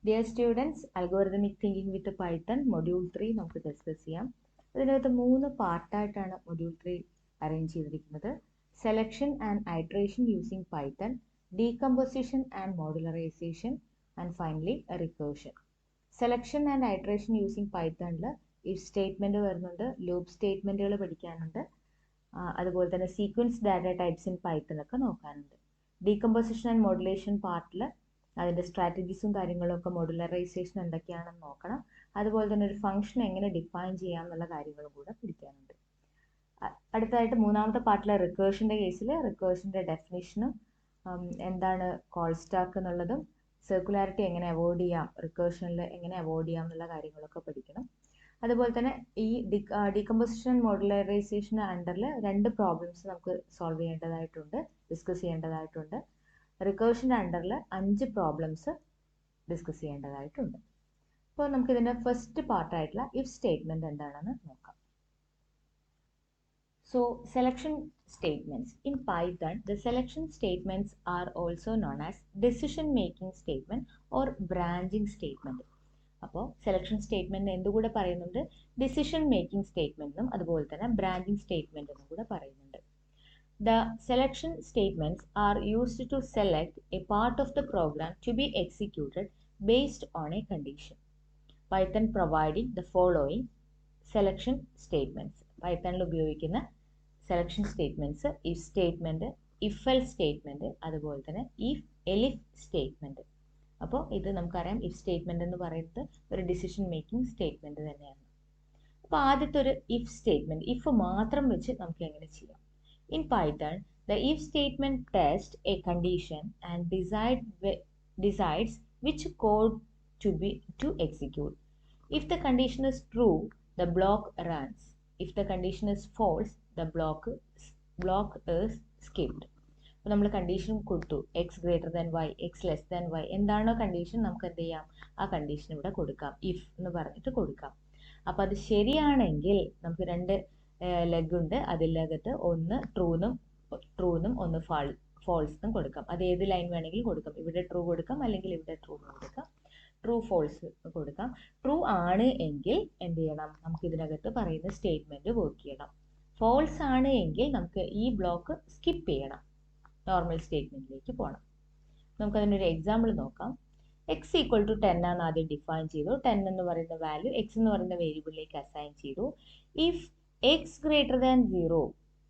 Dear students, Algorithmic Thinking with Python Module 3 നമുക്ക് discuss ചെയ്യാം. അതിനകത്ത് 3 പാർട്ടായിട്ടാണ് Module 3 അറേഞ്ച് ചെയ്തിരിക്കുന്നത്. Selection and iteration using Python, decomposition and modularization and finally recursion. Selection and iteration using പൈത്തണിൽ if statement വരുന്നുണ്ട്, loop സ്റ്റേറ്റ്മെൻറ്റുകൾ പഠിക്കാനുണ്ട്, അതുപോലെ തന്നെ sequence data types in Python ഒക്കെ നോക്കാനുണ്ട്. ഡീകമ്പോസിഷൻ ആൻഡ് മോഡുലേഷൻ പാർട്ടിൽ അതിൻ്റെ സ്ട്രാറ്റജീസും കാര്യങ്ങളൊക്കെ മോഡുലറൈസേഷൻ എന്തൊക്കെയാണെന്ന് നോക്കണം. അതുപോലെ തന്നെ ഒരു ഫംഗ്ഷൻ എങ്ങനെ ഡിഫൈൻ ചെയ്യാം എന്നുള്ള കാര്യങ്ങളും കൂടെ പഠിക്കാനുണ്ട്. അടുത്തതായിട്ട് മൂന്നാമത്തെ പാർട്ടിലെ റിക്കേർഷൻ്റെ കേസിൽ റിക്കേർഷൻ്റെ ഡെഫിനിഷനും എന്താണ് കോൾ സ്റ്റാക്ക് എന്നുള്ളതും സർക്കുലാരിറ്റി എങ്ങനെ അവോയ്ഡ് ചെയ്യാം, റിക്കേർഷനിൽ എങ്ങനെ അവോയ്ഡ് ചെയ്യാം എന്നുള്ള കാര്യങ്ങളൊക്കെ പഠിക്കണം. അതുപോലെ തന്നെ ഈ ഡീകമ്പോസിഷൻ മോഡുലറൈസേഷൻ അണ്ടറിൽ 2 പ്രോബ്ലംസ് നമുക്ക് സോൾവ് ചെയ്യേണ്ടതായിട്ടുണ്ട്, ഡിസ്കസ് ചെയ്യേണ്ടതായിട്ടുണ്ട്. റിക്കേർഷൻ്റെ അണ്ടറിൽ 5 പ്രോബ്ലംസ് ഡിസ്കസ് ചെയ്യേണ്ടതായിട്ടുണ്ട്. അപ്പോൾ നമുക്കിതിൻ്റെ ഫസ്റ്റ് പാർട്ടായിട്ടുള്ള ഇഫ് സ്റ്റേറ്റ്മെൻറ്റ് എന്താണെന്ന് നോക്കാം. So selection statements. In Python, the selection statements are also known as decision making statement or branching statement. അപ്പോൾ സെലക്ഷൻ സ്റ്റേറ്റ്മെൻറ്റ് എന്തുകൂടെ പറയുന്നുണ്ട്, ഡിസിഷൻ മേക്കിംഗ് സ്റ്റേറ്റ്മെൻറ്റും അതുപോലെ തന്നെ ബ്രാഞ്ചിങ് സ്റ്റേറ്റ്മെൻറ്റ് എന്നും കൂടെ പറയുന്നുണ്ട്. The selection statements are used to select a part of the program to be executed based on a condition. Python providing the following selection statements. പൈത്തണിൽ ഉപയോഗിക്കുന്ന selection statements if statement, if else statement, അതുപോലെ തന്നെ if എലിഫ് statement. അപ്പോൾ ഇത് നമുക്കറിയാം, if statement എന്ന് പറയുന്നത് ഒരു ഡിസിഷൻ മേക്കിംഗ് സ്റ്റേറ്റ്മെൻറ്റ് തന്നെയാണ്. അപ്പോൾ ആദ്യത്തെ ഒരു ഇഫ് സ്റ്റേറ്റ്മെൻറ്റ്, ഇഫ് മാത്രം വെച്ച് നമുക്ക് എങ്ങനെ ചെയ്യാം. In Python, the if statement tests a condition and decides which code to execute. If the condition is true, the block runs. If the condition is false, the block is skipped. അപ്പോൾ നമ്മൾ condition കൊടുത്തു, x greater than y, x less than y, എന്താണോ condition നമുക്ക് എന്ത് ചെയ്യാം, ആ condition ഇവിടെ കൊടുക്കാം, ഇഫ് എന്ന് പറഞ്ഞിട്ട് കൊടുക്കാം. അപ്പോൾ അത് ശരിയാണെങ്കിൽ നമുക്ക് 2 ലെഗ് ഉണ്ട്, അതിലകത്ത് ഒന്ന് ട്രൂന്നും ഒന്ന് ഫോൾസും കൊടുക്കാം. അത് ഏത് ലൈൻ വേണമെങ്കിലും കൊടുക്കാം, ഇവിടെ ട്രൂ കൊടുക്കാം അല്ലെങ്കിൽ ഇവിടെ ട്രൂ കൊടുക്കാം, ട്രൂ ഫോൾസ് കൊടുക്കാം. ട്രൂ ആണ് എങ്കിൽ എന്ത് ചെയ്യണം, നമുക്ക് ഇതിനകത്ത് പറയുന്ന സ്റ്റേറ്റ്മെൻറ്റ് വർക്ക് ചെയ്യണം. ഫോൾസ് ആണ് എങ്കിൽ നമുക്ക് ഈ ബ്ലോക്ക് സ്കിപ്പ് ചെയ്യണം, നോർമൽ സ്റ്റേറ്റ്മെൻറ്റിലേക്ക് പോകണം. നമുക്കതിനൊരു എക്സാമ്പിൾ നോക്കാം. എക്സ് ഈക്വൽ ടു 10 ആണ് ആദ്യം ഡിഫൈൻ ചെയ്തു. 10 എന്ന് പറയുന്ന വാല്യൂ എക്സ് എന്ന് പറയുന്ന വേരിയബിളിലേക്ക് അസൈൻ ചെയ്തു. If x greater than 0,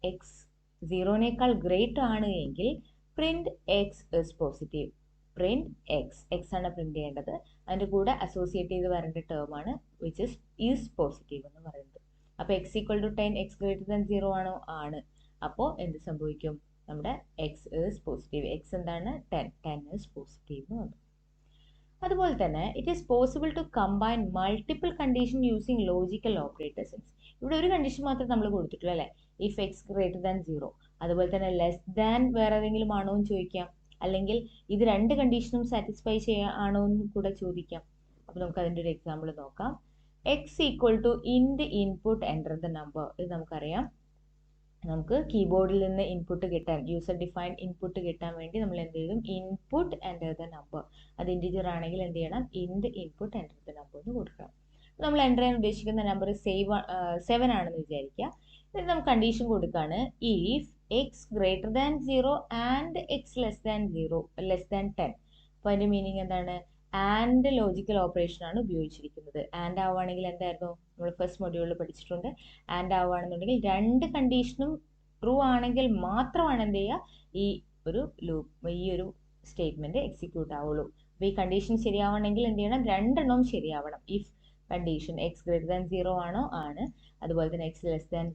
x 0നേക്കാൾ ഗ്രേറ്റർ ആണ് എങ്കിൽ print x is positive. Print x, x ആണ് പ്രിന്റ് ചെയ്യേണ്ടത്. അതിൻ്റെ കൂടെ അസോസിയേറ്റ് ചെയ്ത് വരേണ്ട ടേമാണ് വിച്ച് ഈസ് പോസിറ്റീവ് എന്ന് പറയുന്നത്. അപ്പോൾ x equal to 10, x greater than 0 ആണോ, ആണ്. അപ്പോൾ എന്ത് സംഭവിക്കും, നമ്മുടെ എക്സ് ഈസ് പോസിറ്റീവ്. എക്സ് എന്താണ്, 10 ഈസ് പോസിറ്റീവ് എന്ന് പറഞ്ഞു. അതുപോലെ തന്നെ it is possible to combine multiple condition using logical operators. ഇവിടെ ഒരു കണ്ടീഷൻ മാത്രമേ നമ്മൾ കൊടുത്തിട്ടുള്ളൂ അല്ലേ, ഇഫ് എക്സ് ഗ്രേറ്റർ ദാൻ 0. അതുപോലെ തന്നെ ലെസ് ദാൻ വേറെ ഏതെങ്കിലും ആണോ എന്ന് ചോദിക്കാം, അല്ലെങ്കിൽ ഇത് 2 കണ്ടീഷനും സാറ്റിസ്ഫൈ ആണോ എന്ന് കൂടെ ചോദിക്കാം. അപ്പോൾ നമുക്ക് അതിൻ്റെ ഒരു എക്സാമ്പിൾ നോക്കാം. X equal to int input enter the number. ഇത് നമുക്കറിയാം, നമുക്ക് കീബോർഡിൽ നിന്ന് ഇൻപുട്ട് കിട്ടാൻ, യൂസർ ഡിഫൈൻഡ് ഇൻപുട്ട് കിട്ടാൻ വേണ്ടി നമ്മൾ എന്ത് ചെയ്യും, ഇൻപുട്ട് എൻ്റർ ദ നമ്പർ. അത് ഇൻറ്റിജർ ആണെങ്കിൽ എന്ത് ചെയ്യണം, ഇൻറ്റ് ഇൻപുട്ട് എൻ്റർ ദ നമ്പർ എന്ന് കൊടുക്കണം. നമ്മൾ എൻ്റർ ചെയ്യാൻ ഉദ്ദേശിക്കുന്ന നമ്പർ 7 ആണെന്ന് വിചാരിക്കുക. ഇത് നമുക്ക് കണ്ടീഷൻ കൊടുക്കുകയാണ്, if x greater than 0 and X less than 10. അപ്പോൾ അതിൻ്റെ മീനിങ് എന്താണ്, ആൻഡ് ലോജിക്കൽ ഓപ്പറേഷൻ ആണ് ഉപയോഗിച്ചിരിക്കുന്നത്. ആൻഡ് ആവുകയാണെങ്കിൽ എന്തായിരുന്നു, നമ്മൾ ഫസ്റ്റ് മൊഡ്യൂളിൽ പഠിച്ചിട്ടുണ്ട്. ആൻഡ് ആവുകയാണെന്നുണ്ടെങ്കിൽ 2 കണ്ടീഷനും ട്രൂ ആണെങ്കിൽ മാത്രമാണ് എന്ത് ചെയ്യുക, ഈ ഒരു സ്റ്റേറ്റ്മെൻറ്റ് എക്സിക്യൂട്ട് ആവുള്ളൂ. അപ്പോൾ ഈ കണ്ടീഷൻ ശരിയാവണമെങ്കിൽ എന്ത് ചെയ്യണം, 2 എണ്ണവും ശരിയാവണം. If condition x greater than 0 ആണോ, ആണ്. അതുപോലെ തന്നെ എക്സ് ലെസ് ദാൻ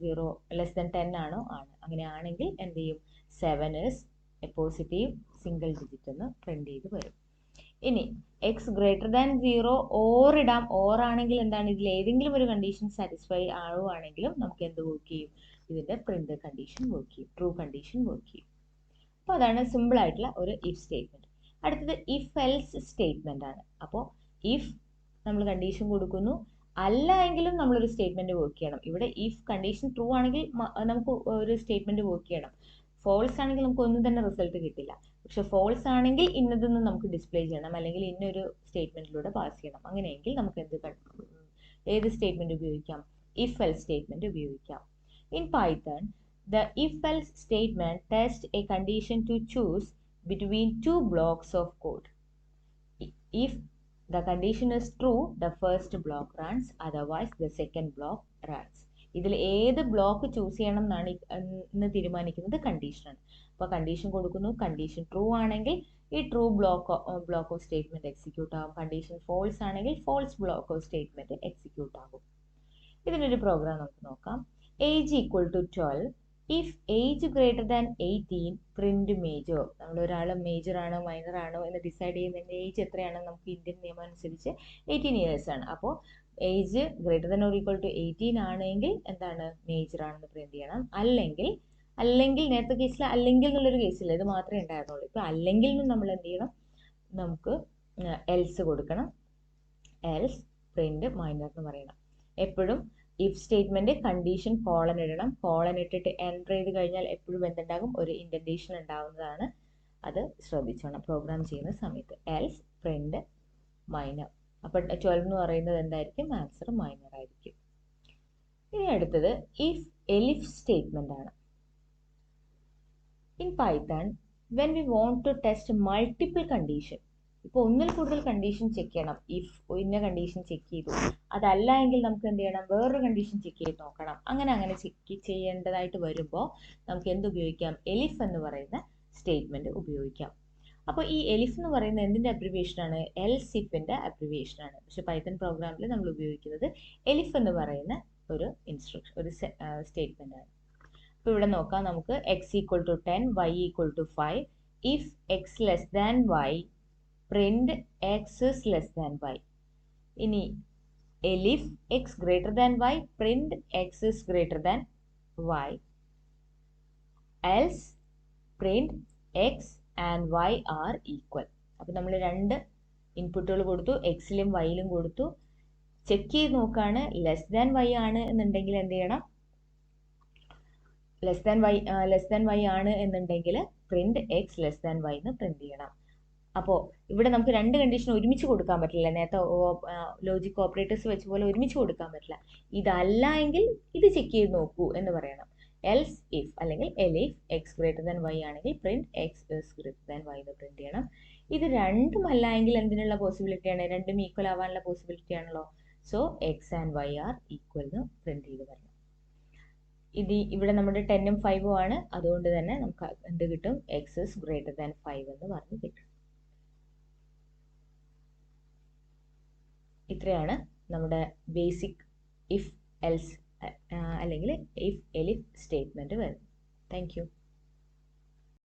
10 ആണോ, ആണ്. അങ്ങനെയാണെങ്കിൽ എന്ത് ചെയ്യും, 7 is A positive single digit എന്ന് പ്രിന്റ് ചെയ്ത് വരും. ഇനി എക്സ് ഗ്രേറ്റർ ദാൻ 0 ഓർ ഇടാം. ഓർ ആണെങ്കിൽ എന്താണ്, ഇതിൽ ഏതെങ്കിലും ഒരു കണ്ടീഷൻ സാറ്റിസ്ഫൈ ആവുകയാണെങ്കിലും നമുക്ക് എന്ത് വർക്ക് ചെയ്യും, ഇതിൻ്റെ പ്രിന്റ് കണ്ടീഷൻ വർക്ക് ചെയ്യും, ട്രൂ കണ്ടീഷൻ വർക്ക് ചെയ്യും. അപ്പോൾ അതാണ് സിമ്പിൾ ആയിട്ടുള്ള ഒരു ഇഫ് സ്റ്റേറ്റ്മെൻറ്റ്. അടുത്തത് ഇഫ് എൽസ് സ്റ്റേറ്റ്മെൻ്റ് ആണ്. അപ്പോൾ ഇഫ് നമ്മൾ കണ്ടീഷൻ കൊടുക്കുന്നു, അല്ല എങ്കിലും നമ്മളൊരു സ്റ്റേറ്റ്മെൻറ്റ് വർക്ക് ചെയ്യണം. ഇവിടെ ഇഫ് കണ്ടീഷൻ ട്രൂ ആണെങ്കിൽ നമുക്ക് ഒരു സ്റ്റേറ്റ്മെൻറ്റ് വർക്ക് ചെയ്യണം. ഫോൾസ് ആണെങ്കിൽ നമുക്ക് ഒന്നും തന്നെ റിസൾട്ട് കിട്ടില്ല. പക്ഷെ ഫോൾസ് ആണെങ്കിൽ ഇന്നതൊന്നും നമുക്ക് ഡിസ്പ്ലേ ചെയ്യണം, അല്ലെങ്കിൽ ഇന്നൊരു സ്റ്റേറ്റ്മെന്റിലൂടെ പാസ് ചെയ്യണം. അങ്ങനെയെങ്കിൽ നമുക്ക് ഏത് സ്റ്റേറ്റ്മെന്റ് ഉപയോഗിക്കാം? ഇഫ് എൽസ് സ്റ്റേറ്റ്മെന്റ് ഉപയോഗിക്കാം. In Python, the if else statement tests a condition to choose between two blocks of code. If the condition is true, the first block runs, otherwise the second block runs. ഇതിൽ ഏത് block choose ചെയ്യണം എന്നാണ് എന്ന് തീരുമാനിക്കുന്നത് കണ്ടീഷനാണ്. അപ്പോൾ condition കൊടുക്കുന്നു, condition true ആണെങ്കിൽ ഈ true block of statement execute ആകും. കണ്ടീഷൻ ഫോൾസ് ആണെങ്കിൽ false block of statement execute ആകും. ഇതിനൊരു പ്രോഗ്രാം നമുക്ക് നോക്കാം. Age equal to 12, if age greater than 18 print major. നമ്മൾ ഒരാൾ മേജർ ആണോ മൈനർ ആണോ എന്ന് ഡിസൈഡ് ചെയ്യുന്നതിൻ്റെ ഏജ് എത്രയാണെന്ന് നമുക്ക് ഇന്ത്യൻ നിയമം അനുസരിച്ച് 18 ഇയേഴ്സ് ആണ്. അപ്പോൾ age greater than or equal to 18 ആണെങ്കിൽ എന്താണ്? മേജർ ആണെന്ന് പ്രിന്റ് ചെയ്യണം. അല്ലെങ്കിൽ നേരത്തെ കേസിൽ അല്ലെങ്കിൽ എന്നുള്ളൊരു കേസില്ല, ഇത് മാത്രമേ ഉണ്ടായിരുന്നുള്ളൂ. ഇപ്പൊ അല്ലെങ്കിൽ നമ്മൾ എന്ത് ചെയ്യണം? നമുക്ക് എൽസ് കൊടുക്കണം. എൽസ് പ്രിന്റ് മൈനർ എന്ന് പറയണം. എപ്പോഴും ഇഫ് സ്റ്റേറ്റ്മെന്റ് കണ്ടീഷൻ കോളൻ ഇടണം. കോളൻ ഇട്ടിട്ട് എൻ്റർ ചെയ്ത് കഴിഞ്ഞാൽ എപ്പോഴും എന്തുണ്ടാകും? ഒരു ഇൻഡന്റേഷൻ ഉണ്ടാവുന്നതാണ്. അത് ശ്രദ്ധിച്ചോണം പ്രോഗ്രാം ചെയ്യുന്ന സമയത്ത്. Else print minor. അപ്പോൾ 12 എന്ന് പറയുന്നത് എന്തായിരിക്കും? ആൻസർ മൈനർ ആയിരിക്കും. ഇനി അടുത്തത് ഇഫ് എലിഫ് സ്റ്റേറ്റ്മെന്റ് ആണ്. In Python, when we want to test multiple condition, ഇപ്പോൾ ഒന്നിൽ കൂടുതൽ കണ്ടീഷൻ ചെക്ക് ചെയ്യണം. ഇഫ് ഇന്ന കണ്ടീഷൻ ചെക്ക് ചെയ്തു, അതല്ല എങ്കിൽ നമുക്ക് എന്ത് ചെയ്യണം? വേറൊരു കണ്ടീഷൻ ചെക്ക് ചെയ്ത് നോക്കണം. അങ്ങനെ ചെക്ക് ചെയ്യേണ്ടതായിട്ട് വരുമ്പോൾ നമുക്ക് എന്ത് ഉപയോഗിക്കാം? എലിഫ് എന്ന് പറയുന്ന സ്റ്റേറ്റ്മെന്റ് ഉപയോഗിക്കാം. അപ്പോൾ ഈ എലിഫ് എന്ന് പറയുന്നത് എന്തിന്റെ അബ്രിവിയേഷൻ ആണ്? എൽസ് ഇഫിന്റെ അബ്രിവിയേഷൻ ആണ്. പക്ഷെ പൈത്തൺ പ്രോഗ്രാമിൽ നമ്മൾ ഉപയോഗിക്കുന്നത് എലിഫ് എന്ന് പറയുന്ന ഒരു ഇൻസ്ട്രക്ഷൻ, ഒരു സ്റ്റേറ്റ്മെന്റ് ആണ്. അപ്പോൾ ഇവിടെ നോക്കാം നമുക്ക്. X equal to 10, y equal to 5. If x less than y, print x is less than y. ഇനി elif x greater than y, print x is greater than y. Else print x and y are equal. അപ്പോൾ നമ്മൾ രണ്ട് ഇൻപുട്ടുകൾ കൊടുത്തു, എക്സിലും വൈയിലും കൊടുത്തു. Check ചെയ്ത് നോക്കാണ്. Less than y ആണ് എന്നുണ്ടെങ്കിൽ എന്ത് ചെയ്യണം? ലെസ് ദാൻ വൈ ആണ് എന്നുണ്ടെങ്കിൽ print x less than y എന്ന് പ്രിന്റ് ചെയ്യണം. അപ്പോൾ ഇവിടെ നമുക്ക് രണ്ട് കണ്ടീഷൻ ഒരുമിച്ച് കൊടുക്കാൻ പറ്റില്ല. നേരത്തെ ലോജിക് ഓപ്പറേറ്റേഴ്സ് വെച്ച പോലെ ഒരുമിച്ച് കൊടുക്കാൻ പറ്റില്ല. ഇതല്ല എങ്കിൽ ഇത് ചെക്ക് ചെയ്ത് നോക്കൂ എന്ന് പറയണം. എൽസ് ഇഫ് അല്ലെങ്കിൽ elif x greater than y ആണെങ്കിൽ print x is greater than y എന്ന് പ്രിന്റ് ചെയ്യണം. ഇത് രണ്ടും അല്ല എങ്കിൽ എന്തിനുള്ള പോസിബിലിറ്റിയാണ്? രണ്ടും ഈക്വൽ ആവാനുള്ള പോസിബിലിറ്റി ആണല്ലോ. So x and y are equal എന്ന് പ്രിന്റ് ചെയ്ത് വരണം. ഇവിടെ നമ്മുടെ 10ഉം 5ഉം ആണ്. അതുകൊണ്ട് തന്നെ നമുക്ക് എന്ത് കിട്ടും? എക്സ് ഇസ് ഗ്രേറ്റർ ദാൻ 5 എന്ന് പറഞ്ഞ് കിട്ടും. ഇത്രയാണ് നമ്മുടെ ബേസിക് ഇഫ് എൽസ് അല്ലെങ്കിൽ ഇഫ് എലിഫ് സ്റ്റേറ്റ്മെന്റ് വരുന്നത്. Thank you.